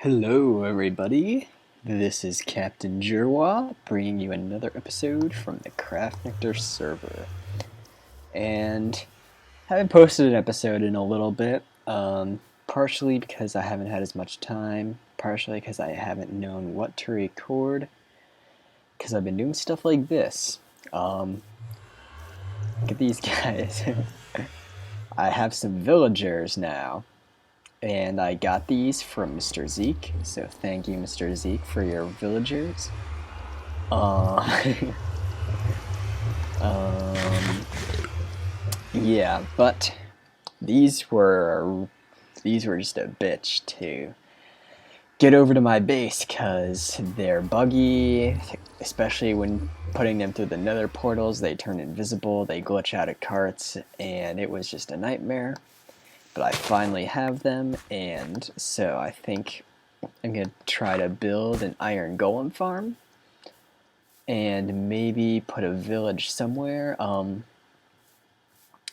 Hello, everybody. This is Captain Jerwa bringing you another episode from the Craftnectar server. And I haven't posted an episode in a little bit, partially because I haven't had as much time, partially because I haven't known what to record, because I've been doing stuff like this. Look at these guys. I have some villagers now. And I got these from Mr. Zeke, so thank you, Mr. Zeke, for your villagers. Um, yeah, but these were just a bitch to get over to my base because they're buggy, especially when putting them through the nether portals. They turn invisible, they glitch out of carts, and it was just a nightmare. But I finally have them, and so I think I'm going to try to build an iron golem farm and maybe put a village somewhere.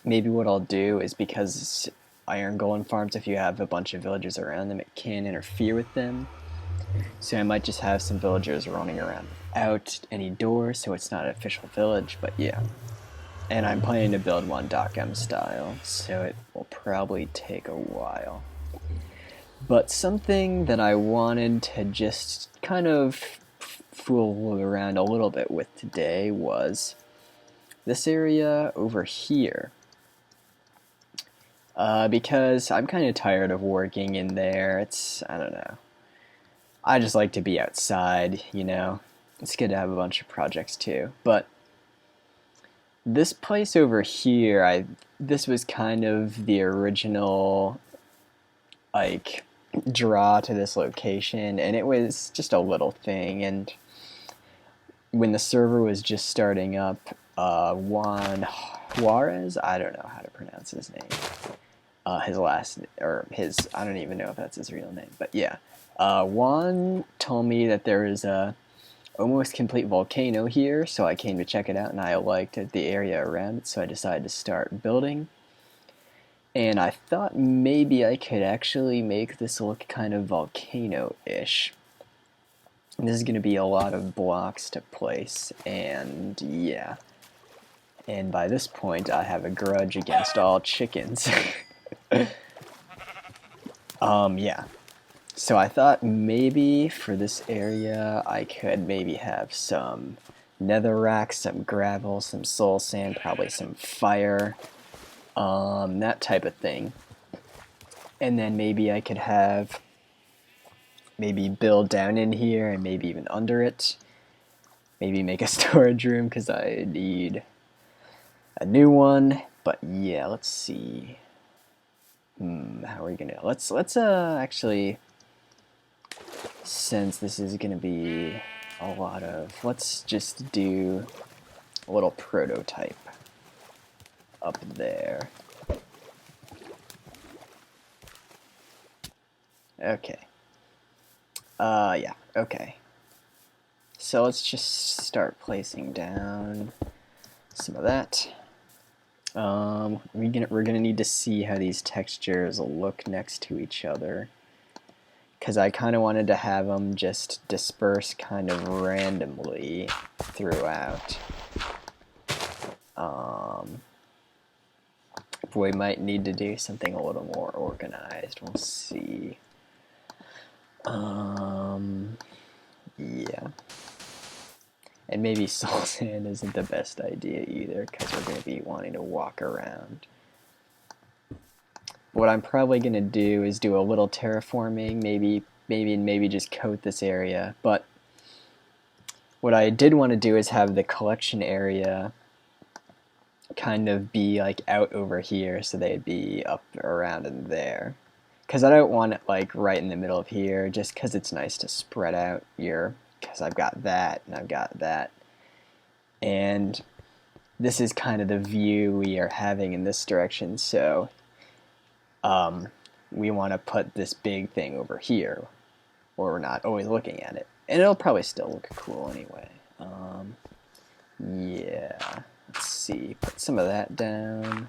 Maybe what I'll do is, because iron golem farms, if you have a bunch of villagers around them, it can interfere with them. So I might just have some villagers running around without any doors, so it's not an official village, but yeah. And I'm planning to build one .m style, so it will probably take a while. But something that I wanted to just kind of fool around a little bit with today was this area over here. Because I'm kind of tired of working in there. I don't know. I just like to be outside, you know. It's good to have a bunch of projects too. But this place over here, this was kind of the original, like, draw to this location, and it was just a little thing. And when the server was just starting up, Juan Juarez, I don't know how to pronounce his name, his last, or his, I don't even know if that's his real name, but yeah, Juan told me that there is a almost complete volcano here, so I came to check it out, and I liked the area around it, so I decided to start building. And I thought maybe I could actually make this look kind of volcano-ish. This is going to be a lot of blocks to place, and yeah. And by this point, I have a grudge against all chickens. Yeah. So I thought maybe for this area, I could maybe have some netherrack, some gravel, some soul sand, probably some fire, that type of thing. And then maybe I could have, maybe build down in here and maybe even under it. Maybe make a storage room because I need a new one. But yeah, let's see. How are we gonna? Let's actually, since this is gonna be a lot of, let's just do a little prototype up there. Okay. Yeah, okay. So let's just start placing down some of that. We're gonna need to see how these textures look next to each other, because I kind of wanted to have them just disperse kind of randomly throughout. We might need to do something a little more organized. We'll see. Yeah. And maybe soul sand isn't the best idea either, because we're going to be wanting to walk around. What I'm probably going to do is do a little terraforming, maybe just coat this area. But what I did want to do is have the collection area kind of be like out over here, so they'd be up around in there. Because I don't want it like right in the middle of here, just because it's nice to spread out your, because I've got that and I've got that. And this is kind of the view we are having in this direction, so we want to put this big thing over here, or we're not always looking at it. And it'll probably still look cool anyway. Yeah, let's see, put some of that down.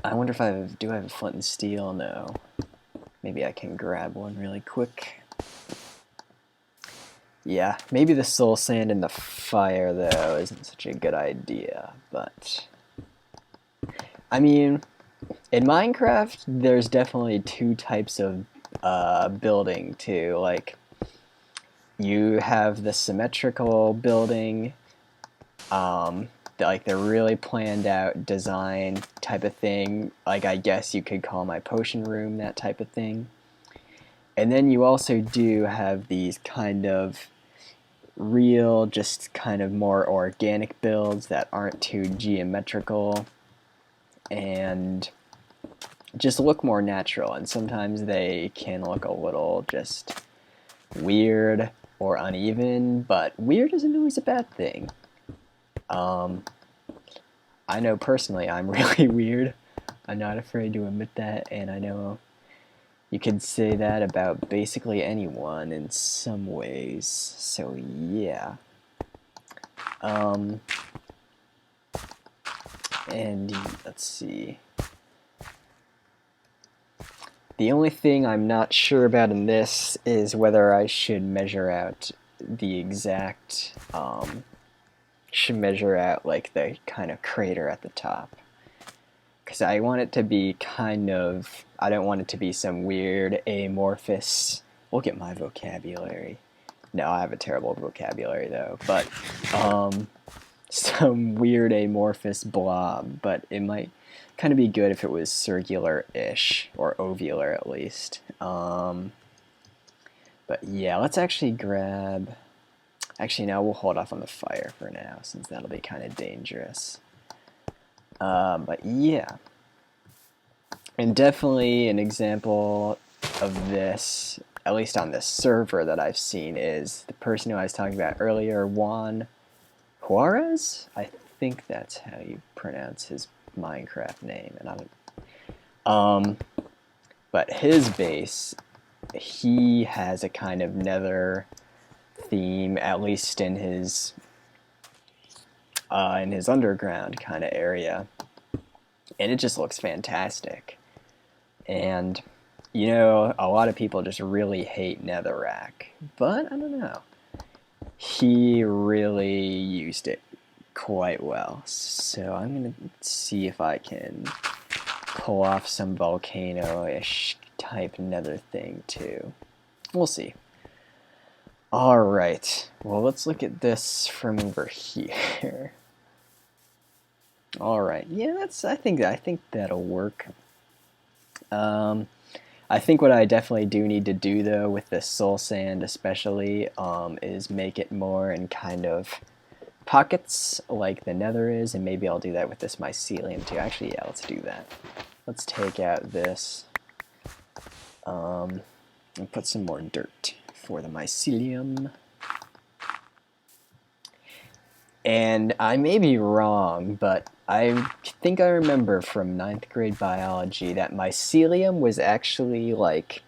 I wonder if do I have a flint and steel? No. Maybe I can grab one really quick. Yeah, maybe the soul sand in the fire, though, isn't such a good idea, but... I mean, in Minecraft, there's definitely two types of building, too. Like, you have the symmetrical building, like the really planned out design type of thing. Like, I guess you could call my potion room that type of thing. And then you also do have these kind of real, just kind of more organic builds that aren't too geometrical and just look more natural. And sometimes they can look a little just weird or uneven, but weird isn't always a bad thing. I know personally I'm really weird. I'm not afraid to admit that, and I know you could say that about basically anyone in some ways. So yeah. And let's see. The only thing I'm not sure about in this is whether I should measure out the exact, like the kind of crater at the top. Because I want it to be kind of, I don't want it to be some weird amorphous, look at my vocabulary. No, I have a terrible vocabulary though, but some weird amorphous blob, but it might kind of be good if it was circular-ish, or ovular at least. But yeah, let's actually grab... Actually, no, we'll hold off on the fire for now, since that'll be kind of dangerous. But yeah. And definitely an example of this, at least on this server that I've seen, is the person who I was talking about earlier, Juan Juarez? I think that's how you pronounce his Minecraft name, and I don't... but his base, he has a kind of nether theme, at least in his underground kind of area, and it just looks fantastic. And you know, a lot of people just really hate netherrack, but I don't know, he really used it quite well. So I'm gonna see if I can pull off some volcano-ish type nether thing too. We'll see. Alright, well, let's look at this from over here. Alright, yeah, I think that'll work. I think what I definitely do need to do, though, with this soul sand especially, is make it more in kind of pockets like the nether is, and maybe I'll do that with this mycelium too. Actually, yeah, let's do that. Let's take out this, and put some more dirt for the mycelium. And I may be wrong, but I think I remember from 9th grade biology that mycelium was actually like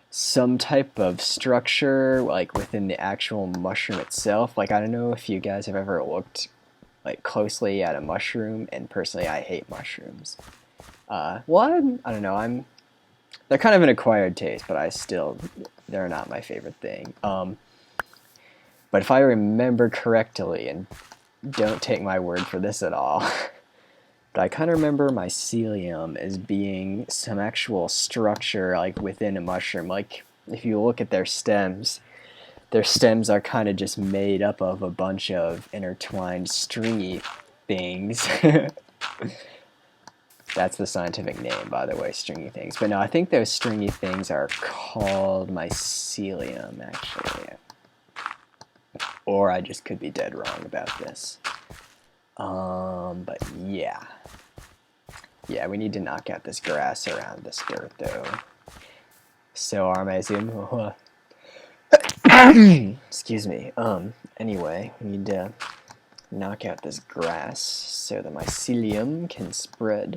some type of structure like within the actual mushroom itself. Like, I don't know if you guys have ever looked like closely at a mushroom, and personally I hate mushrooms. Well, I don't know, they're kind of an acquired taste, but they're not my favorite thing. But if I remember correctly, and don't take my word for this at all, but I kind of remember mycelium as being some actual structure like within a mushroom. Like, if you look at their stems are kind of just made up of a bunch of intertwined stringy things. That's the scientific name, by the way, stringy things. But no, I think those stringy things are called mycelium, actually. Or I just could be dead wrong about this. But yeah. Yeah, we need to knock out this grass around this dirt, though. So our mycelium... Excuse me. Anyway, we need to knock out this grass so the mycelium can spread.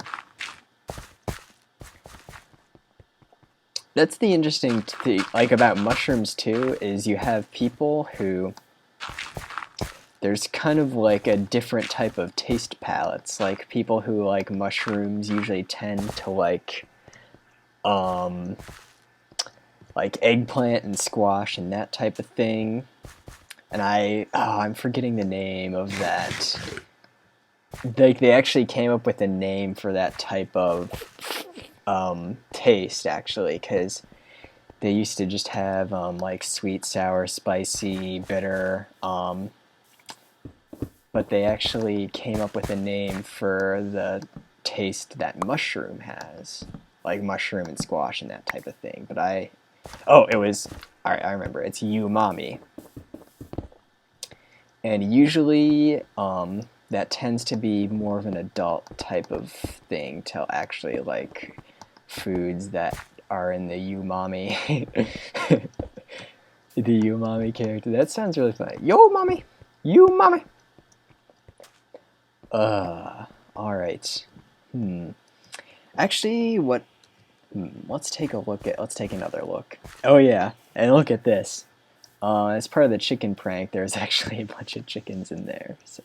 That's the interesting thing, like, about mushrooms too, is you have people who, there's kind of like a different type of taste palettes. Like, people who like mushrooms usually tend to like um, like eggplant and squash and that type of thing. And I'm forgetting the name of that. They actually came up with a name for that type of taste, actually, because they used to just have like sweet, sour, spicy, bitter, but they actually came up with a name for the taste that mushroom has, like mushroom and squash and that type of thing. But it was, all right, I remember, it's umami. And usually that tends to be more of an adult type of thing to actually like foods that are in the umami. The umami character. That sounds really funny. Yo, mommy! You, mommy! Alright. Actually, let's take another look. Oh yeah, and look at this. As part of the chicken prank, there's actually a bunch of chickens in there, so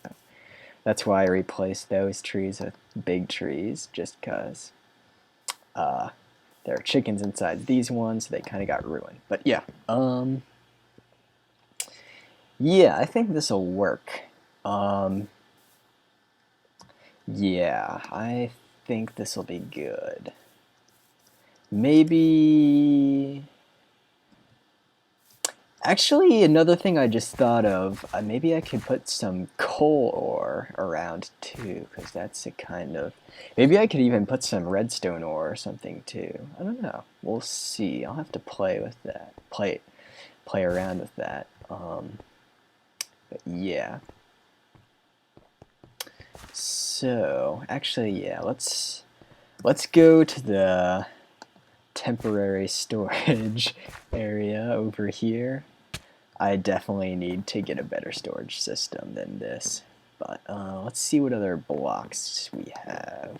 that's why I replaced those trees with big trees, just because there are chickens inside these ones, so they kind of got ruined. But yeah, yeah, I think this will work. Yeah, I think this will be good. Maybe... Actually, another thing I just thought of, maybe I could put some coal ore around too, because that's a kind of... Maybe I could even put some redstone ore or something too. I don't know. We'll see. I'll have to play with that. Play around with that. But yeah. So, actually, yeah, let's go to the temporary storage area over here. I definitely need to get a better storage system than this. But let's see what other blocks we have.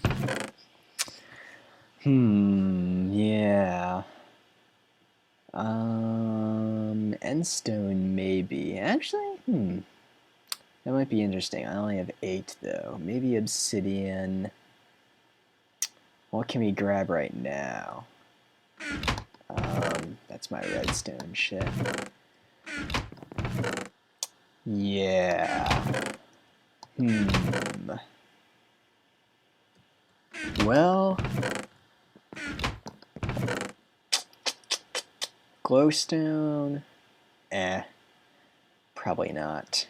Yeah. Endstone maybe. Actually, that might be interesting. I only have 8 though. Maybe obsidian. What can we grab right now? That's my redstone shit. Yeah. Well, glowstone? Probably not.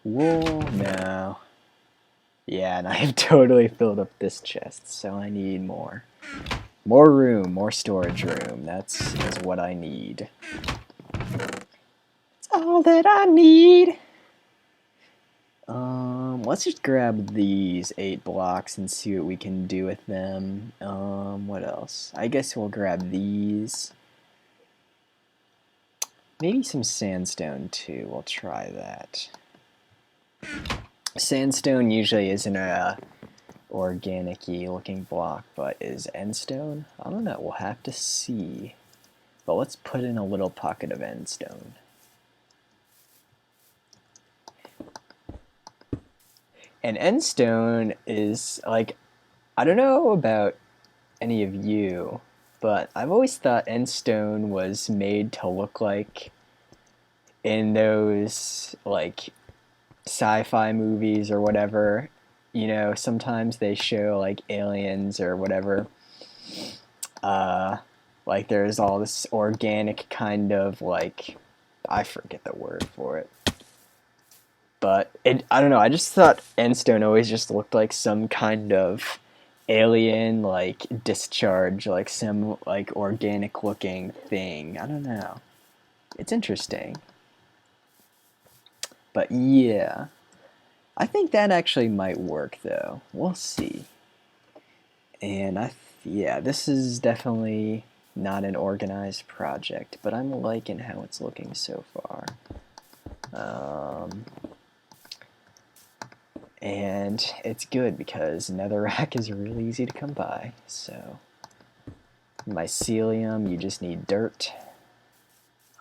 Wool? No. Yeah, and I've totally filled up this chest, so I need more. More room, more storage room. That's what I need. It's all that I need. Let's just grab these 8 blocks and see what we can do with them. What else? I guess we'll grab these. Maybe some sandstone too. We'll try that. Sandstone usually isn't a organic-y looking block, but is endstone? I don't know. We'll have to see. But let's put in a little pocket of endstone. And endstone is like, I don't know about any of you, but I've always thought endstone was made to look like in those like sci-fi movies or whatever. You know, sometimes they show like aliens or whatever. Like there's all this organic kind of like, I forget the word for it. But I don't know, I just thought endstone always just looked like some kind of alien, like, discharge, like some, like, organic looking thing. I don't know. It's interesting. But yeah. I think that actually might work, though. We'll see. And yeah, this is definitely not an organized project, but I'm liking how it's looking so far. And it's good because netherrack is really easy to come by. So, mycelium, you just need dirt.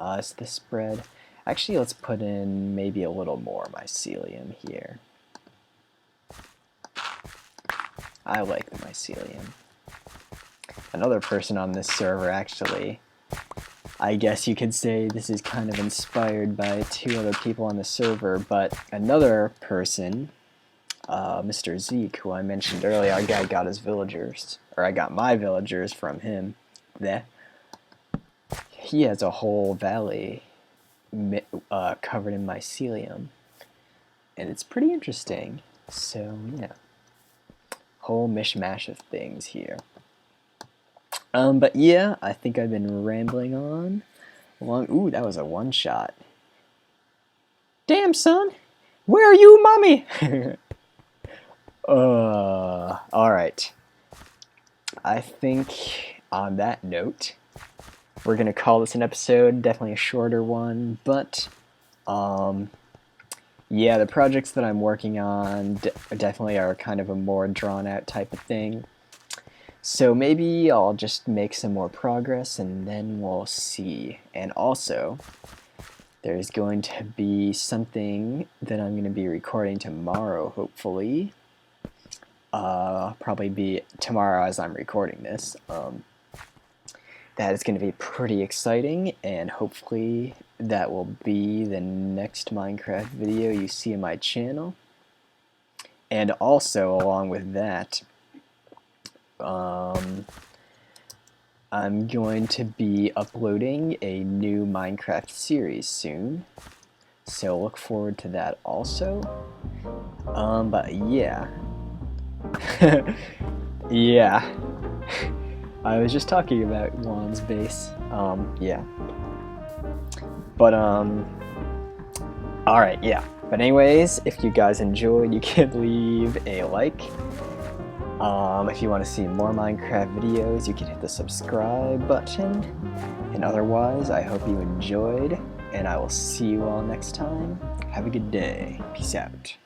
Is this spread? Actually, let's put in maybe a little more mycelium here. I like the Mycelium. Another person on this server, actually, I guess you could say this is kind of inspired by two other people on the server, but another person, Mr. Zeke, who I mentioned earlier, our guy got his villagers, or I got my villagers from him. There. He has a whole valley covered in Mycelium, and it's pretty interesting. So yeah, whole mishmash of things here. But yeah, I think I've been rambling on long. Ooh, that was a one-shot. Damn, son, where are you, mommy? All right. I think on that note, we're gonna call this an episode. Definitely a shorter one, but yeah, the projects that I'm working on definitely are kind of a more drawn-out type of thing. So maybe I'll just make some more progress and then we'll see. And also, there's going to be something that I'm going to be recording tomorrow, hopefully. Probably be tomorrow as I'm recording this. That is going to be pretty exciting, and hopefully that will be the next Minecraft video you see on my channel. And also, along with that, I'm going to be uploading a new Minecraft series soon, so look forward to that also. But yeah. Yeah. I was just talking about Juan's base. Yeah. But, alright, yeah. But anyways, if you guys enjoyed, you can leave a like. If you want to see more Minecraft videos, you can hit the subscribe button. And otherwise, I hope you enjoyed, and I will see you all next time. Have a good day. Peace out.